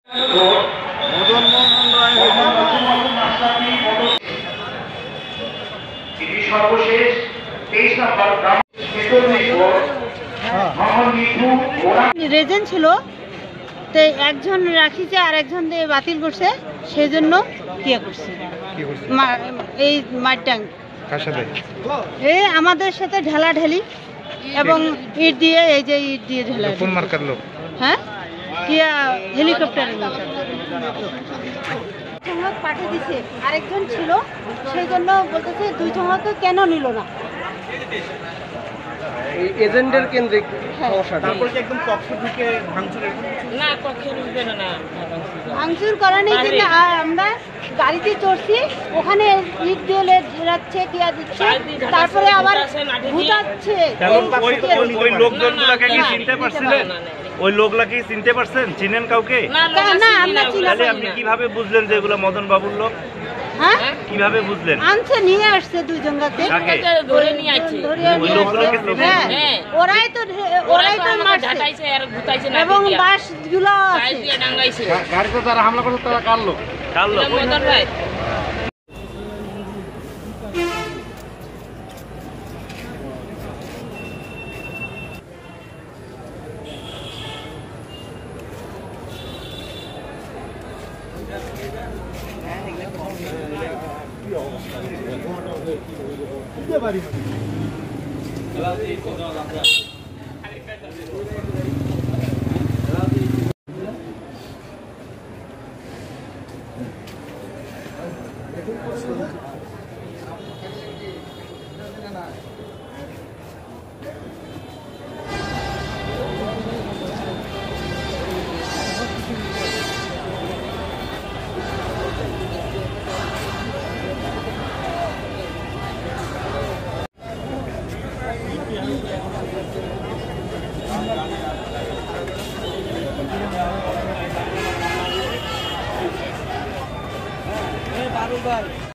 মদন মোহন রায় সর্বশেষ 23 নম্বর রেজেন্ট ছিল তো একজন রাখিছে আর একজন দিয়ে বাতিল করছে, সেই জন্য কি করছে এই মাইটাং এই আমাদের সাথে ঢেলাঢেলি এবং ইট দিয়ে এই যে ইট দিয়ে ঢেলা। কোন মার্কার লোক? হ্যাঁ, কিয়া হেলিকপ্টারের মার্কার সংবাদ পাঠিয়ে দিছে, আরেকজন ছিল সেই জন্য বলতেছে দুই সংবাদকে কেন নিল না। এজেন্টের কেন্দ্রিক সমস্যা। তারপরে কি একদম কক্ষ ঢুকে ভাঙচুর? না, কক্ষে ঢুকবে না। ভাঙচুর করা নেই, কিন্তু আমরা গাড়িতে চড়ছি, ওখানে ইট দিয়ে ঘেরাচ্ছে, কিয়া দিচ্ছে, তারপরে আবার ভুতাচ্ছে। ওই লোকজনগুলোকে কি চিনতে পারছিলেন? ওই লোকগুলাকে চিনতে পারছেন? চিনেন কাউকে? না, আমরা চিনি না। তাহলে আপনি কিভাবে বুঝলেন যে এগুলো মদন বাবুর লোক? হ্যাঁ, কিভাবে বুঝলেন? আনছে, নিয়ে আসছে দুইজন গাতে ধরে নিয়ে আসছে। ওই লোকগুলোকে চিনেন? হ্যাঁ, ওরাই তো মারছে এবং বাসগুলো আছে। গাড়িতে যারা হামলা করছে তারা কার লোক? কার লোক? মদন ভাই।